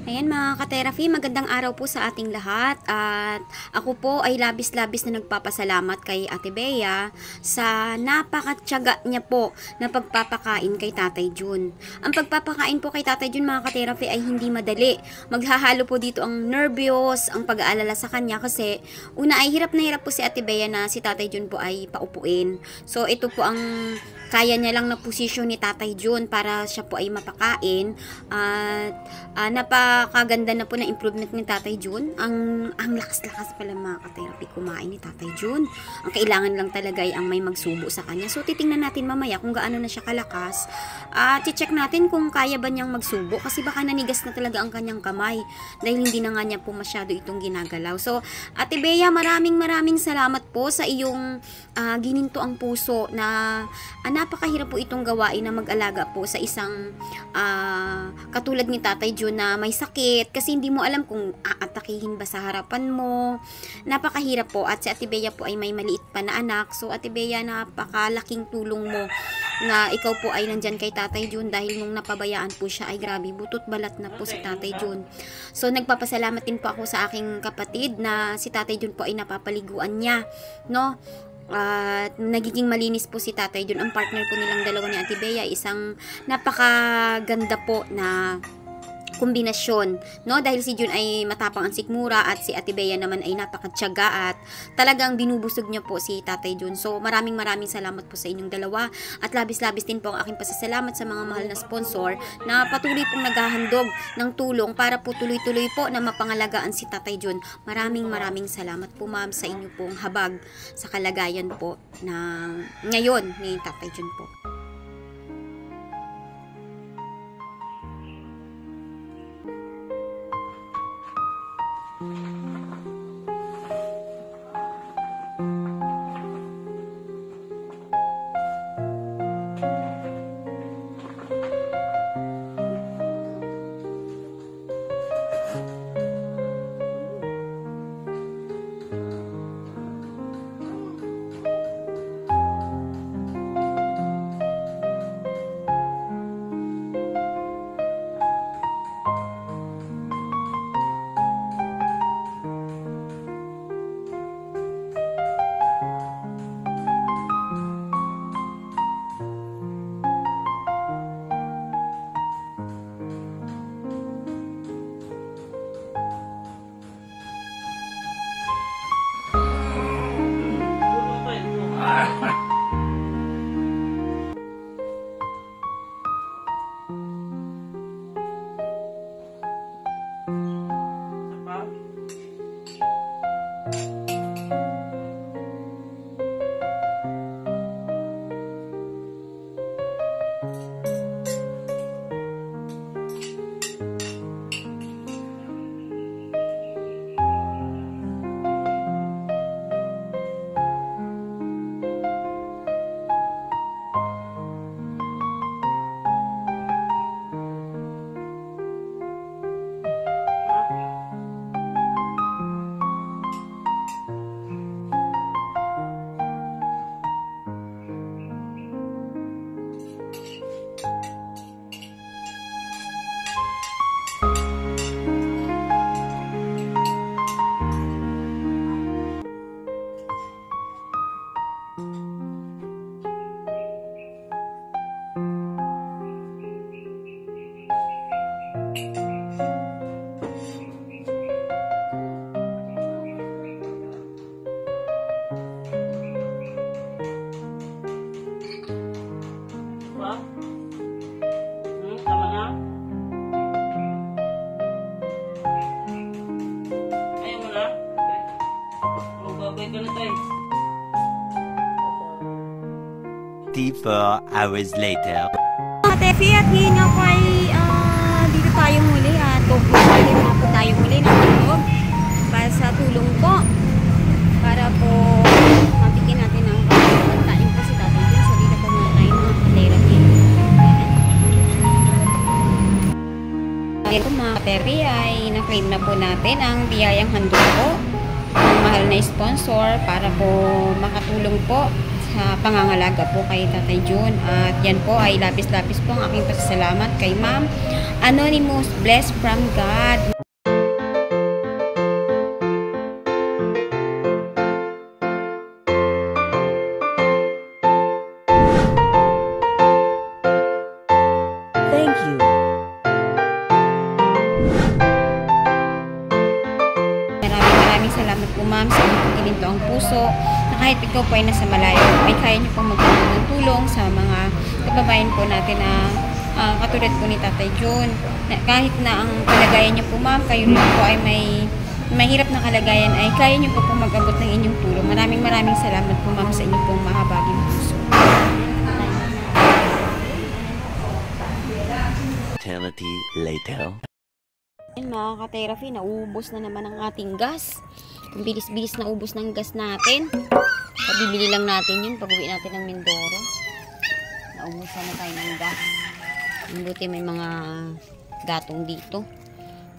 Ayan mga ka-therapy, magandang araw po sa ating lahat at ako po ay labis-labis na nagpapasalamat kay Ate Bea sa napakatyaga niya po na pagpapakain kay Tatay Jun. Ang pagpapakain po kay Tatay Jun mga ka-therapy ay hindi madali. Maghahalo po dito ang nervyos, ang pag-aalala sa kanya kasi una ay hirap na hirap po si Ate Bea na si Tatay Jun po ay paupuin. So ito po ang kaya niya lang na posisyon ni Tatay Jun para siya po ay mapakain at napakaganda na po na improvement ni Tatay Jun. Ang lakas-lakas pala mga ka-therapy kumain ni Tatay Jun. Ang kailangan lang talaga ay ang may magsubo sa kanya. So titingnan natin mamaya kung gaano na siya kalakas at check natin kung kaya ba niyang magsubo kasi baka nanigas na talaga ang kanyang kamay dahil hindi na nga niya po masyado itong ginagalaw. So Ate Bea, maraming salamat po sa iyong gininto ang puso na napakahirap po itong gawain na mag-alaga po sa isang katulad ni Tatay Jun na may sakit kasi hindi mo alam kung aatakihin ba sa harapan mo. Napakahirap po at si Ate Bea po ay may maliit pa na anak. So Ate Bea, napakalaking tulong mo na ikaw po ay nandyan kay Tatay Jun dahil nung napabayaan po siya ay grabe, butot balat na po si Tatay Jun. So nagpapasalamat din po ako sa aking kapatid na si Tatay Jun po ay napapaliguan niya, no? At nagiging malinis po si Tatay Jun. Ang partner po nilang dalawa ni Ate Bea, isang napakaganda po na kombinasyon, no? Dahil si Jun ay matapang ang sikmura at si Ate Bea naman ay napakatyaga at talagang binubusog niya po si Tatay Jun. So maraming salamat po sa inyong dalawa at labis-labis din po ang aking pasasalamat sa mga mahal na sponsor na patuloy pong naghahandog ng tulong para po tuloy-tuloy po na mapangalagaan si Tatay Jun. Maraming salamat po ma'am sa inyo pong habag sa kalagayan po na ngayon ni Tatay Jun po. Hours later. Tefi, at ngayon ako ay dito tayo muli at tuloy mga po tayo muli ng tulog para sa tulong po para po mabigyan natin ng pagkain po si Tatay Jun. So dito po muna tayo mga ka-therapy. Ngayon po mga ka-therapy ay na-claim na po natin ang biyayang handog po ng mahal na sponsor para po makatulong po sa pangangalaga po kay Tatay Jun. At yan po ay labis-labis po ang aking pasasalamat kay Ma'am Anonymous, blessed from God. Thank you. Maraming salamat po ma'am sa inyong pagkilinto ang puso na kahit ikaw po ay nasa malayo ay kaya niyo pong magtulong ng tulong sa mga kababayan po natin na katulad po ni Tatay Jun. Kahit na ang kalagayan niyo po ma'am, kayo lang po ay may mahirap na kalagayan ay kaya niyo po mag-abot ng inyong tulong. Maraming salamat po ma'am sa inyong pong mahabaging puso. Eternity later. Mga ka-therapy, naubos na naman ang ating gas. Ang bilis-bilis na ubos ng gas natin. Pabibili lang natin yun pag uwi natin ng Mindoro. Naubusan na tayo ng gas. Buti may mga gatong dito.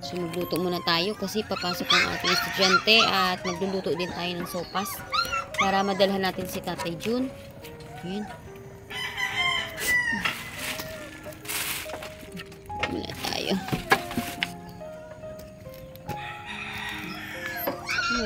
So magluto muna tayo kasi papasok ang ating estudyante at magluluto din tayo ng sopas para madalhan natin si Tatay Jun. Ayan. Mula tayo.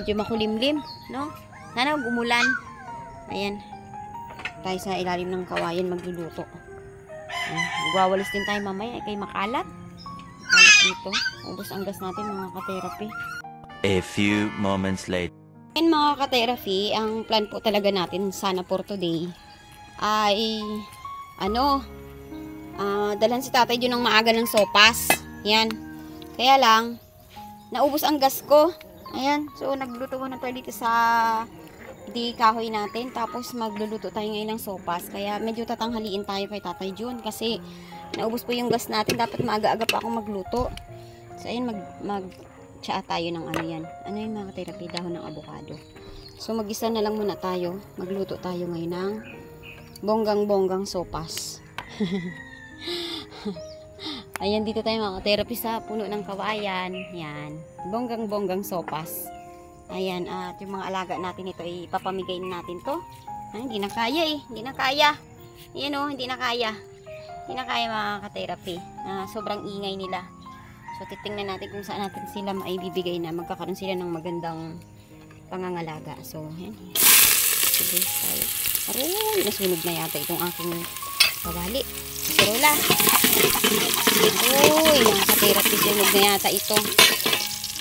Medyo makulimlim, no? Sana gumulan. Ayan. Tayo sa ilalim ng kawayan magluluto. Magwawalis din tayo mamaya kay makalat. Makalat dito. Ubos ang gas natin mga ka-therapy. A few moments later. And mga ka-therapy, ang plan po talaga natin sana for today ay dalhan si Tatay Jun ng maaga ng sopas. Yan. Kaya lang, naubos ang gas ko. Ayan. So, nagluto muna tayo dito sa di kahoy natin. Tapos, magluluto tayo ngayon ng sopas. Kaya, medyo tatanghaliin tayo kay Tatay Jun. Kasi, naubos po yung gas natin. Dapat maaga-aga pa akong magluto. So, ayan, mag-tsaa tayo ng ano yan. Ano yung mga therapy? Dahon ng avocado. So, mag-isa na lang muna tayo. Magluto tayo ngayon ng bonggang-bonggang sopas. Ayan, dito tayo mga therapy sa puno ng kawayan. Yan. Bonggang-bonggang sopas. Ayan, at yung mga alaga natin ito, ipapamigay natin to. Hindi na kaya eh. Hindi na kaya. Ayan o, hindi na kaya. Hindi na kaya mga ka-therapy. Sobrang ingay nila. So, titingnan natin kung saan natin sila maibibigay na magkakaroon sila ng magandang pangangalaga. So, ayan. Sige, tayo. Aray, nasunog na yata itong aking kawali. Sirola. Uy, mga ka-therapy, sunog na yata ito.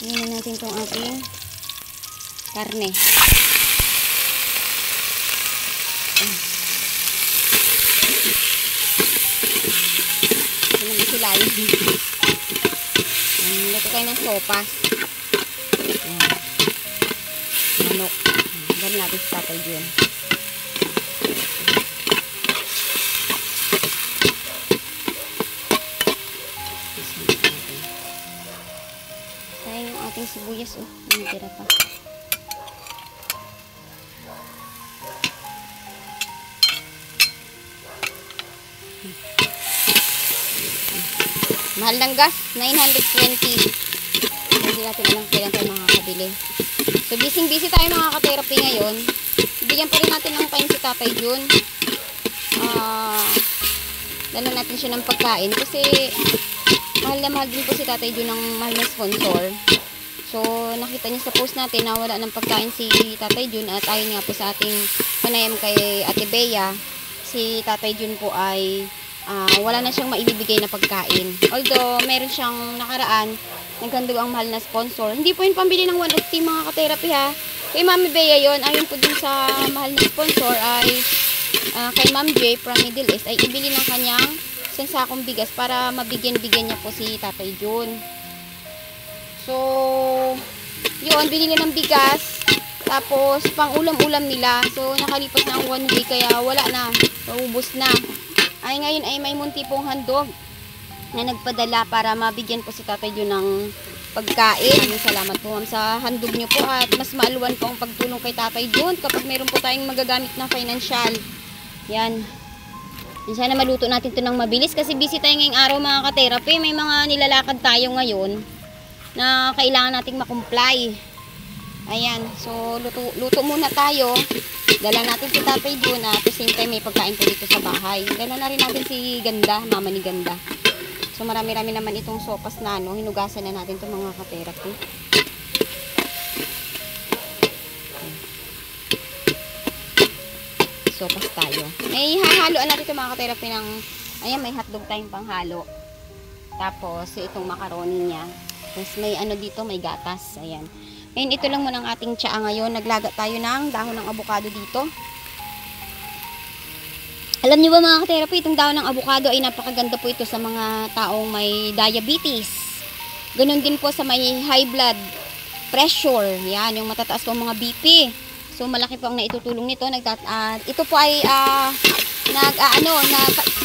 Tingnan natin itong ating karne. Ito naman sila yun. Luto tayo ng sopas. Manok. Gano'n natin sa Tatay Jun. Sayang yung ating sibuyas, oh. Nanitira pa. Mahal ng gas, 920. Hindi natin alam kailan tayo makakabili. So, busy tayo mga ka-therapy ngayon. Bigyan pa rin natin ng time si Tatay Jun. Dala natin siya ng pagkain kasi mahal na mahal din po si Tatay Jun ng mahal na sponsor. So, nakita niyo sa post natin na wala ng pagkain si Tatay Jun at ayon nga po sa ating panayam kay Ate Bea, si Tatay Jun po ay wala na siyang maibibigay na pagkain. Although, meron siyang nakaraan, naghandog ang mahal na sponsor. Hindi po yung pambili ng 1 of tea mga ka-therapy ha. Kay Mami Bea yon, ayon po din sa mahal na sponsor ay kay Ma'am J from Middle East ay ibili ng kanyang isang sakong bigas para mabigyan-bigyan niya po si Tatay Jun. So, yun, binili ng bigas. Tapos, pang ulam-ulam nila. So, nakalipas na ang 1 week kaya wala na. Naubos na. Ay ngayon ay may munti pong handog na nagpadala para mabigyan po si Tatay Jun ng pagkain. Maraming salamat po ma'am sa handog nyo po at mas maaluwan po ang pagtulong kay Tatay Jun kapag meron po tayong magagamit na financial. Yan. Sana maluto natin ito ng mabilis kasi busy tayo ngayong araw mga ka-therapy. May mga nilalakad tayo ngayon na kailangan nating makumply. Ayan. So, luto muna tayo. Dala natin si Tatay Jun at at the same time may pagkain po dito sa bahay. Dala na rin natin si Ganda, mama ni Ganda. So marami-rami naman itong sopas na ano, hinugasan na natin itong mga ka-therapy. Sopas tayo. May hahaloan natin itong mga ka-therapy ng, ayan, may hotdog tayong panghalo. Tapos itong macaroni niya. Tapos may ano dito, may gatas. Ayan. Ngayon, ito lang muna ang ating tsaa ngayon. Naglaga tayo ng dahon ng avocado dito. Alam niyo ba mga ka-therapy, itong dahon ng avocado ay napakaganda po ito sa mga taong may diabetes. Ganon din po sa may high blood pressure. Yan, yung matataas po mga BP. So, malaki po ang naitutulong nito. Ito po ay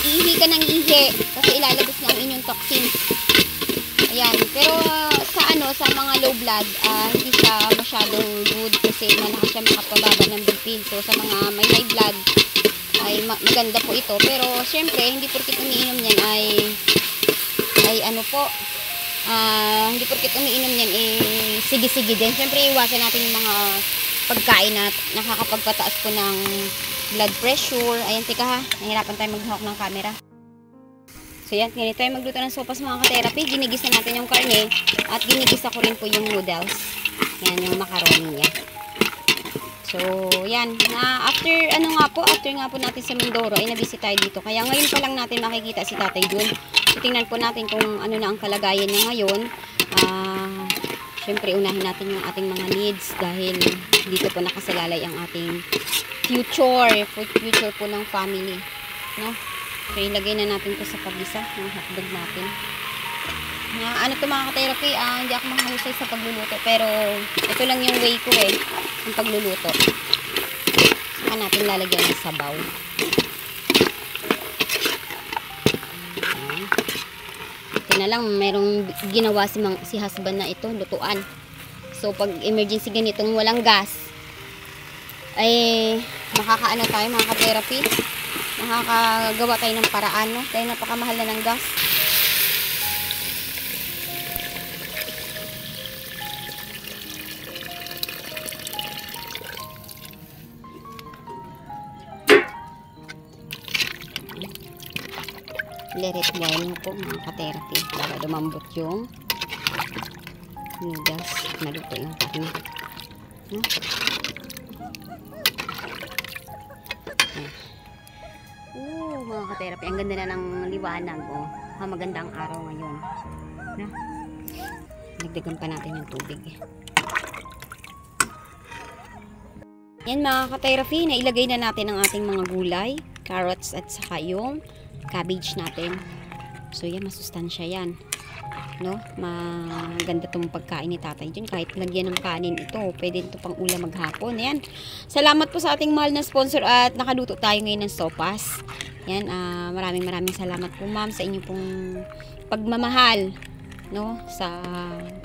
ihi ka ng ihi kasi ilalabas na ang inyong toxins. Ayan, pero sa mga low blood, hindi siya masyadong good kasi malakas siya makapababa ng BP. So, sa mga may high blood, ay maganda po ito. Pero, syempre, hindi porkit umiinom yan hindi porkit umiinom yan, sige-sige din. Syempre, iwasan natin yung mga pagkain na nakakapagpataas po ng blood pressure. Ayan, tika ha, nahirapan tayo maghawak ng camera. So yan, ganito tayo magluto ng sopas mga ka-therapy. Ginigisa natin yung karne at ginigisa ko rin po yung noodles. Yan, yung macaroni niya. So, yan. After nga po natin sa Mindoro, ay nabisi tayo dito. Kaya ngayon pa lang natin makikita si Tatay Jun. So, tingnan po natin kung ano na ang kalagayan niya ngayon. Siyempre, unahin natin yung ating mga needs dahil dito po nakasalalay ang ating future po ng family. No? So, ilagay na natin ito sa pagisa ng hotdog natin. Ano to mga ka-therapy, hindi ako mahusay sa pagluluto, pero ito lang yung way ko yung pagluluto. Saka natin lalagyan ng sabaw. Ito na lang, merong ginawa si husband na ito, lutuan. So, pag emergency ganitong walang gas, ay makakaano tayo mga ka-therapy. Makakagawa tayo ng paraan, no? Dahil napakamahal na ng gas. Let it boil nyo po mga ka-therapy para dumambot yung noodles. Naluto yung karne. No? Mga ka-therapy, ang ganda na ng liwanag. Magandang araw ngayon. No? Nagdagan pa natin yung tubig. Yan mga ka-therapy, nailagay na natin ang ating mga gulay, carrots at saka yung cabbage natin. So yan, masustansya yan. No? Maganda itong pagkain ni Tatay Jun. Kahit lagyan ng kanin ito, pwede ito pang ulam maghapon. Yan. Salamat po sa ating mahal na sponsor at nakaluto tayo ngayon ng sopas. Yan, maraming salamat po ma'am sa inyong pong pagmamahal, no,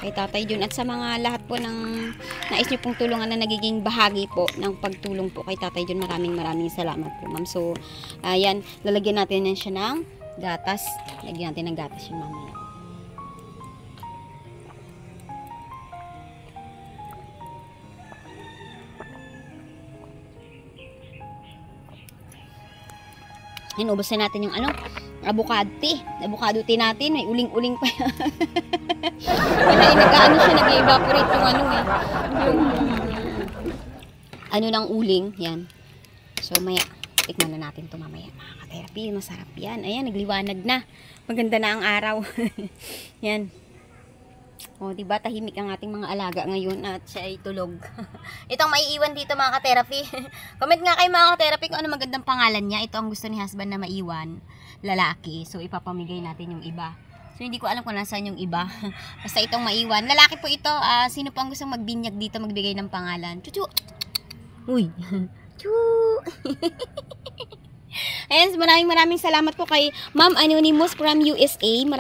kay Tatay Jun at sa mga lahat po ng nais niyo pong tulungan na nagiging bahagi po ng pagtulong po kay Tatay Jun. Maraming salamat po ma'am. So, yan, lalagyan natin yan siya ng gatas. Lagyan natin ng gatas yung mamaya. Inubos na natin yung avocado tea natin. May uling-uling pa yan. Wala, nag-ano siya, nag-evaporate yung ng uling. Yan. So, maya, tikman na natin ito mamaya. Mga ka-therapy, masarap yan. Ayan, nagliwanag na. Maganda na ang araw. Yan. O, diba, tahimik ang ating mga alaga ngayon at siya ay tulog. Itong maiiwan dito mga ka-therapy. Comment nga kayo mga ka-therapy kung ano magandang pangalan niya. Ito ang gusto ni husband na maiwan. Lalaki. So, ipapamigay natin yung iba. So, hindi ko alam kung nasaan yung iba. Basta itong maiwan. Lalaki po ito. Sino po ang gustong magbinyag dito, magbigay ng pangalan? Chuchu! Uy! Chu! Ayan, maraming salamat po kay Ma'am Anonymous from USA.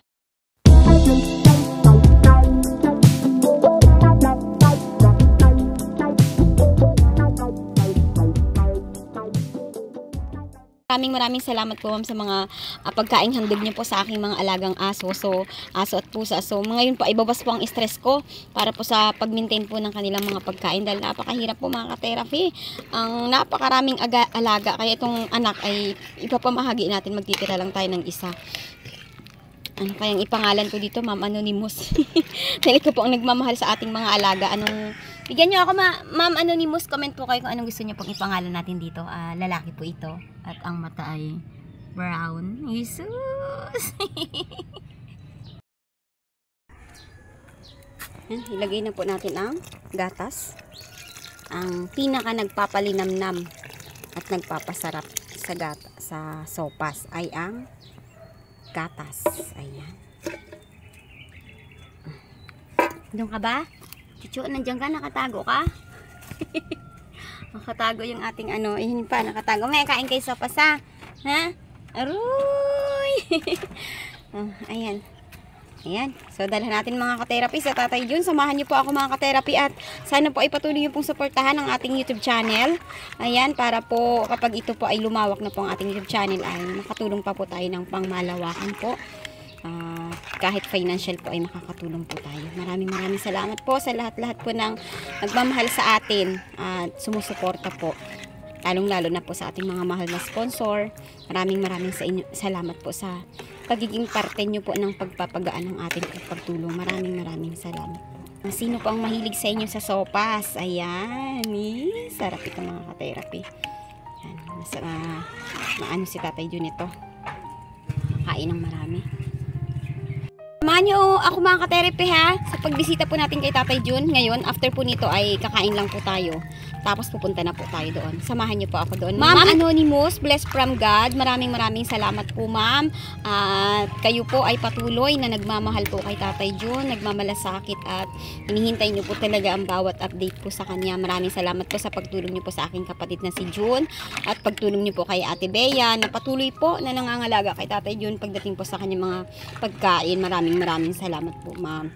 Maraming salamat po ma'am sa mga pagkaing handog niyo po sa aking mga alagang aso. So, aso at pusa. So, ngayon po ay babas po ang stress ko para po sa pag-maintain po ng kanilang mga pagkain dahil napakahirap po mga ka-therapy. Ang napakaraming alaga. Kaya itong anak ay ipapamahagi natin, magtitira lang tayo ng isa. Ano kayang ipangalan ko dito, Ma'am Anonymous. Dahil ko po ang nagmamahal sa ating mga alaga. Bigyan nyo ako, Ma'am Anonymous. Comment po kayo kung anong gusto nyo pong ipangalan natin dito. Lalaki po ito. At ang mata ay brown. Jesus! Ilagay na po natin ang gatas. Ang pinaka nagpapalinamnam at nagpapasarap sa sopas ay ang gatas. Ayan. Doon ka ba? Chuchu, nandiyan ka? Nakatago ka? Nakatago yung ating yun pa, nakatago. May kain kayo sopas ha? Ha? Aroy! Ayan. Ayan. So, dalhan natin mga ka-therapy sa Tatay Jun. Samahan niyo po ako mga ka-therapy at sana po ay patuloy niyo pong suportahan ang ating YouTube channel. Ayan, para po kapag ito po ay lumawak na po ang ating YouTube channel ay makatulong pa po tayo ng pangmalawakan po. Kahit financial po ay makakatulong po tayo. Maraming salamat po sa lahat-lahat po ng nagmamahal sa atin at sumusuporta po. Lalong-lalo na po sa ating mga mahal na sponsor. Maraming salamat po sa pagiging parte nyo po ng pagpapagaan ng ating pagtulong. Maraming salamat po. Sino po ang mahilig sa inyo sa sopas? Ayan. Sarap ito mga ka-therapy. Maano si Tatay Jun ito. Kain ng marami. Samahan nyo ako mga ka-therapy ha. Sa pagbisita po natin kay Tatay Jun. Ngayon, after po nito ay kakain lang po tayo. Tapos pupunta na po tayo doon. Samahan niyo po ako doon. Ma'am Anonymous, blessed from God. Maraming salamat po, ma'am. At kayo po ay patuloy na nagmamahal po kay Tatay Jun, nagmamalasakit at hinihintay niyo po talaga ang bawat update po sa kanya. Maraming salamat po sa pagtulong niyo po sa aking kapatid na si Jun at pagtulong niyo po kay Ate Bea na patuloy po na nangangalaga kay Tatay Jun pagdating po sa kanyang mga pagkain. Maraming salamat po, ma'am.